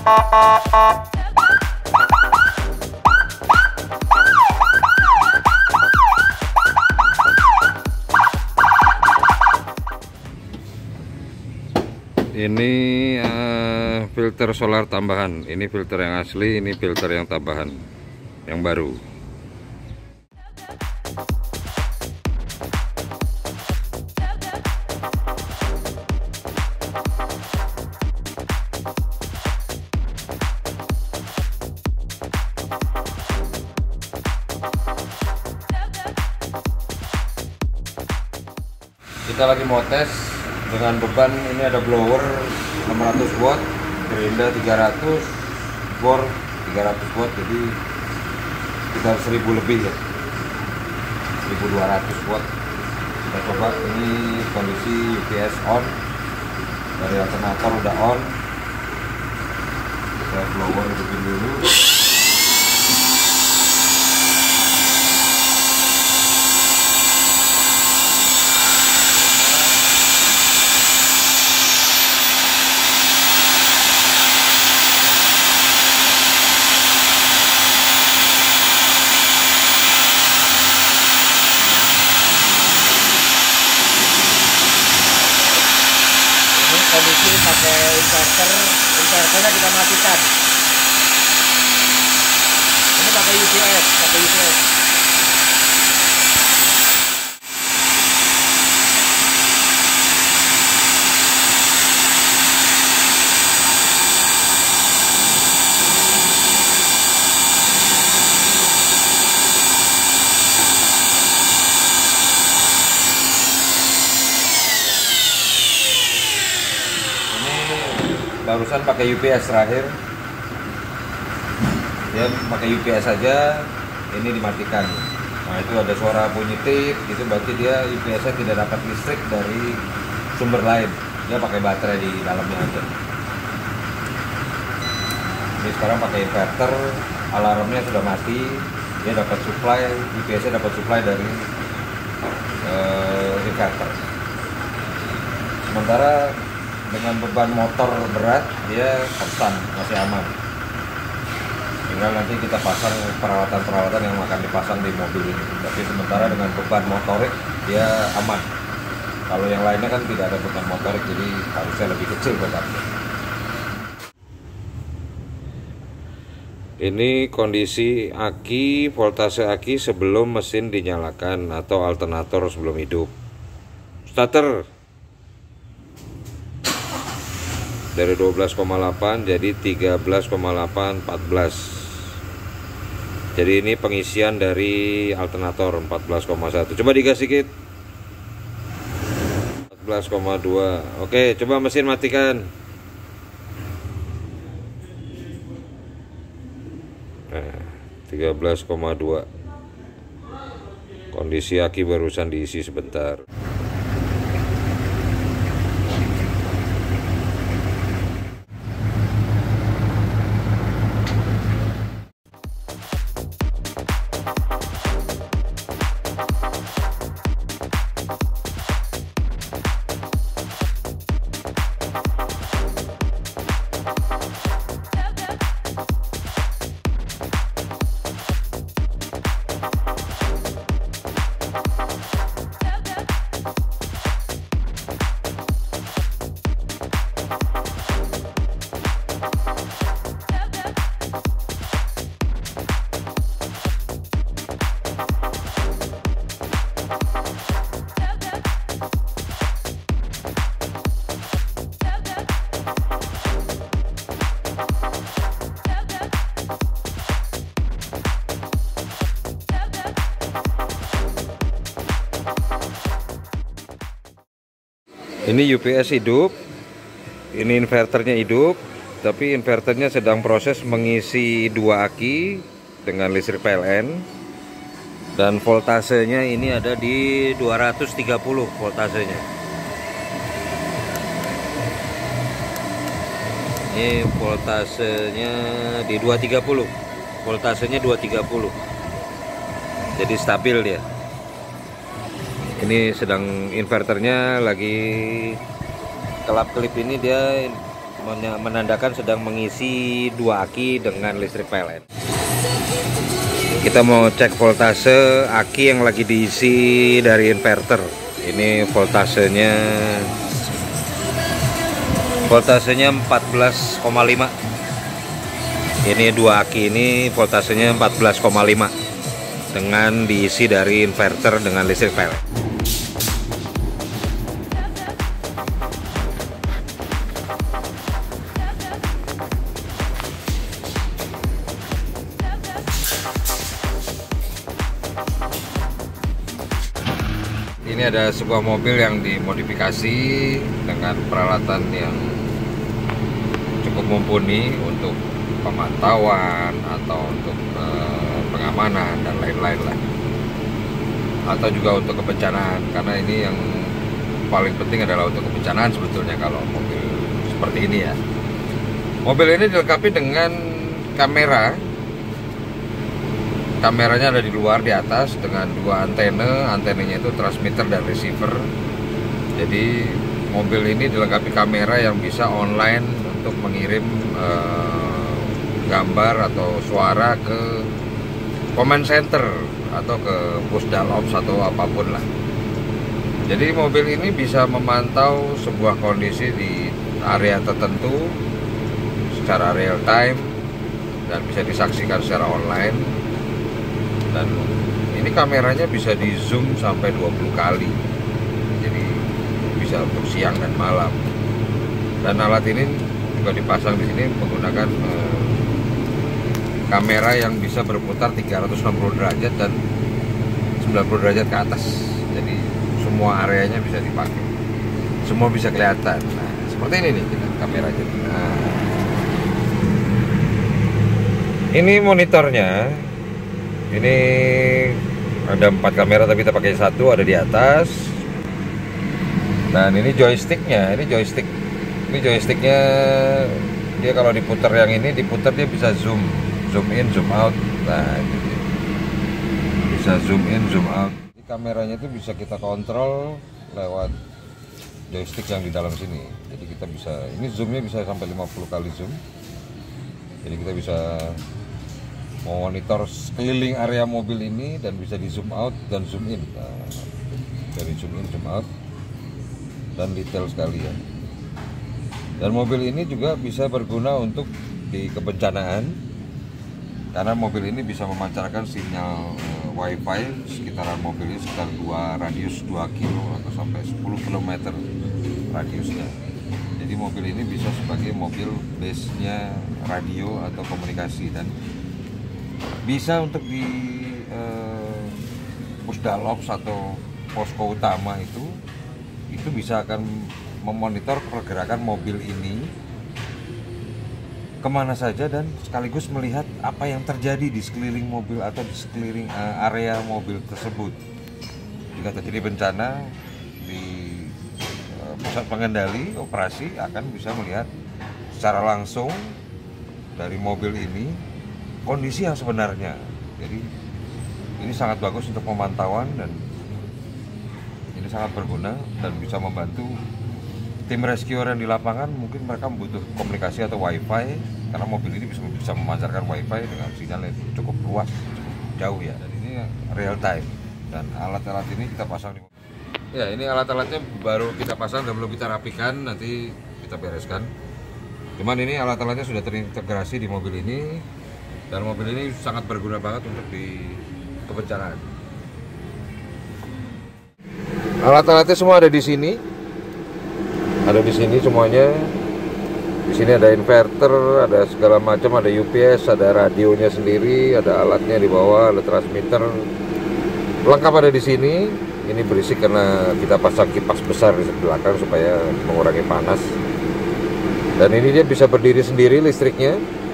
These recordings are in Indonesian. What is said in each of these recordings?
Ini filter solar tambahan. Ini filter yang asli, ini filter yang tambahan, yang baru. Kita lagi mau tes dengan beban. Ini ada blower 600 watt, gerinda 300, bor 300 watt, jadi sekitar 1000 lebih ya, 1200 watt. Kita coba. Ini kondisi UPS on, dari alternator udah on. Kita blower hidupin dulu. Kondisi pakai inverternya kita matikan. Ini pakai UPS. Barusan pakai UPS terakhir, dia pakai UPS saja, ini dimatikan. Nah, itu ada suara bunyi tik, itu berarti dia UPS-nya tidak dapat listrik dari sumber lain, dia pakai baterai di dalamnya aja. Ini sekarang pakai inverter, alarmnya sudah mati, dia dapat supply, UPS-nya dapat supply dari inverter. Sementara dengan beban motor berat, dia konstan, masih aman. Tinggal nanti kita pasang peralatan-peralatan yang akan dipasang di mobil ini. Tapi sementara dengan beban motorik, dia aman. Kalau yang lainnya kan tidak ada beban motorik, jadi harusnya lebih kecil bebannya. Ini kondisi aki, voltase aki sebelum mesin dinyalakan atau alternator sebelum hidup. Starter dari 12,8 jadi 13,8, 14. Jadi ini pengisian dari alternator 14,1. Coba digas sedikit. 14,2. Oke, coba mesin matikan. Nah, 13,2. Kondisi aki barusan diisi sebentar. Ini UPS hidup, ini inverternya hidup, tapi inverternya sedang proses mengisi 2 aki dengan listrik PLN, dan voltasenya ini ada di 230 voltasenya. Ini voltasenya di 230, voltasenya 230, jadi stabil dia. Ini sedang inverternya lagi kelap-kelip, ini dia menandakan sedang mengisi 2 aki dengan listrik PLN. Kita mau cek voltase aki yang lagi diisi dari inverter. Ini voltasenya 14,5. Ini 2 aki ini voltasenya 14,5 dengan diisi dari inverter dengan listrik PLN. Ini ada sebuah mobil yang dimodifikasi dengan peralatan yang cukup mumpuni untuk pemantauan atau untuk pengamanan dan lain-lain lah, atau juga untuk kebencanaan, karena ini yang paling penting adalah untuk kebencanaan sebetulnya kalau mobil seperti ini ya. Mobil ini dilengkapi dengan kameranya ada di luar, di atas, dengan 2 antenanya itu transmitter dan receiver. Jadi mobil ini dilengkapi kamera yang bisa online untuk mengirim gambar atau suara ke command center atau ke Pusdal Ops atau apapun lah. Jadi mobil ini bisa memantau sebuah kondisi di area tertentu secara real time dan bisa disaksikan secara online. Dan ini kameranya bisa di zoom sampai 20 kali, jadi bisa untuk siang dan malam. Dan alat ini juga dipasang di sini menggunakan kamera yang bisa berputar 360 derajat dan 90 derajat ke atas. Jadi semua areanya bisa dipakai, semua bisa kelihatan. Nah, seperti ini nih kameranya. Nah, ini monitornya. Ini ada 4 kamera tapi kita pakai 1, ada di atas. Dan ini joysticknya, ini joysticknya dia kalau diputar yang ini diputar dia bisa zoom in, zoom out. Nah, bisa zoom in, zoom out. Jadi kameranya itu bisa kita kontrol lewat joystick yang di dalam sini. Jadi kita bisa, ini zoomnya bisa sampai 50 kali zoom. Jadi kita bisa memonitor sekeliling area mobil ini dan bisa di zoom out dan zoom in. Nah, dari zoom in, zoom out, dan detail sekali ya. Dan mobil ini juga bisa berguna untuk di kebencanaan, karena mobil ini bisa memancarkan sinyal wifi sekitaran mobil ini, sekitar radius 2 kilo atau sampai 10 km radiusnya. Jadi mobil ini bisa sebagai mobil base-nya radio atau komunikasi, dan bisa untuk di Pusdal Ops atau posko utama itu bisa akan memonitor pergerakan mobil ini kemana saja, dan sekaligus melihat apa yang terjadi di sekeliling mobil atau di sekeliling area mobil tersebut. Jika terjadi bencana di pusat pengendali operasi akan bisa melihat secara langsung dari mobil ini kondisi yang sebenarnya. Jadi ini sangat bagus untuk pemantauan, dan ini sangat berguna dan bisa membantu tim rescuer yang di lapangan. Mungkin mereka membutuhkan komunikasi atau wifi, karena mobil ini bisa memancarkan wifi dengan sinyal yang cukup luas, cukup jauh ya. Dan ini real time, dan alat-alat ini kita pasang di mobil. Ya, ini alat-alatnya baru kita pasang dan belum kita rapikan, nanti kita bereskan. Cuman ini alat-alatnya sudah terintegrasi di mobil ini. Dan mobil ini sangat berguna banget untuk di kebencanaan. Alat-alatnya semua ada di sini. Ada di sini semuanya. Di sini ada inverter, ada segala macam, ada UPS, ada radionya sendiri, ada alatnya di bawah, ada transmitter. Lengkap ada di sini. Ini berisik karena kita pasang kipas besar di belakang supaya mengurangi panas. Dan ini dia bisa berdiri sendiri listriknya.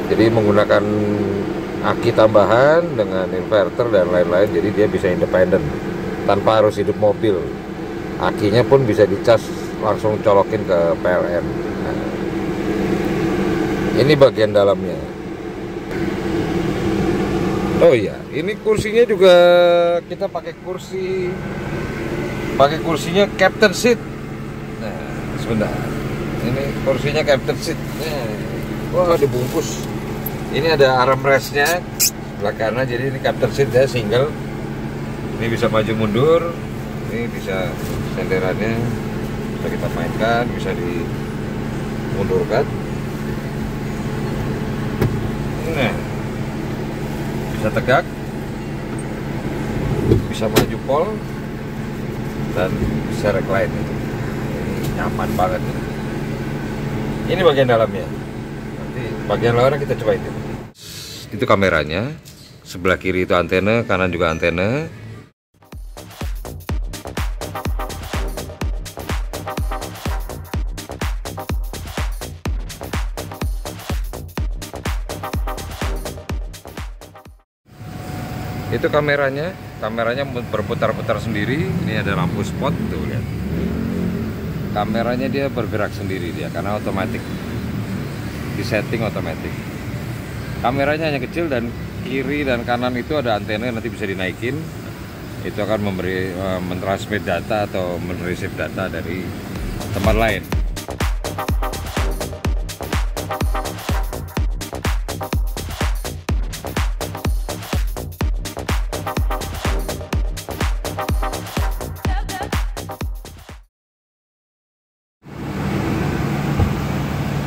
Jadi menggunakan aki tambahan dengan inverter dan lain-lain, jadi dia bisa independen tanpa harus hidup mobil. Akinya pun bisa dicas langsung colokin ke PLN. Nah, ini bagian dalamnya. Oh iya, ini kursinya juga kita pakai kursinya captain seat. Nah, sebentar. Ini kursinya captain seat. Wah, dibungkus. Ini ada armrestnya sebelah kanan, jadi ini captain seat ya, single. Ini bisa maju mundur. Ini bisa senderannya bisa kita mainkan, bisa dimundurkan. Nah, bisa tegak, bisa maju pol, dan bisa recline. Ini nyaman banget. Ini bagian dalamnya. Nanti bagian luarnya kita coba itu. Itu kameranya. Sebelah kiri itu antena, kanan juga antena. Itu kameranya berputar-putar sendiri. Ini ada lampu spot tuh, lihat. Kameranya dia bergerak sendiri dia karena otomatis. Disetting otomatis. Kameranya hanya kecil dan kiri dan kanan itu ada antena, nanti bisa dinaikin. Itu akan mentransmit data atau mereceive data dari tempat lain.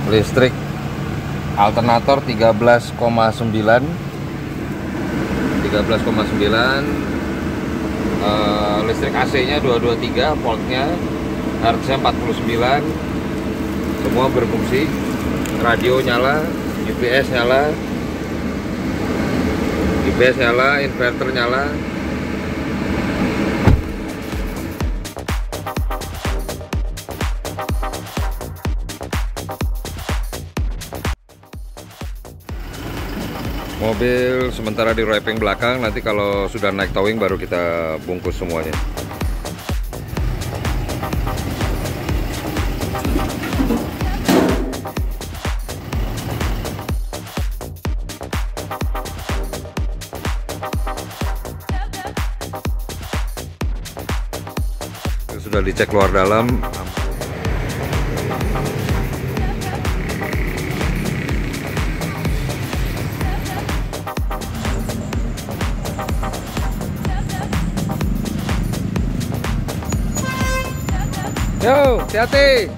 Listrik alternator 13,9, listrik AC nya 223 voltnya, hertznya 49, semua berfungsi. Radio nyala, UPS nyala, inverter nyala. Mobil sementara di wrapping belakang, nanti kalau sudah naik towing baru kita bungkus semuanya. Sudah dicek luar dalam. Yo, hati-hati.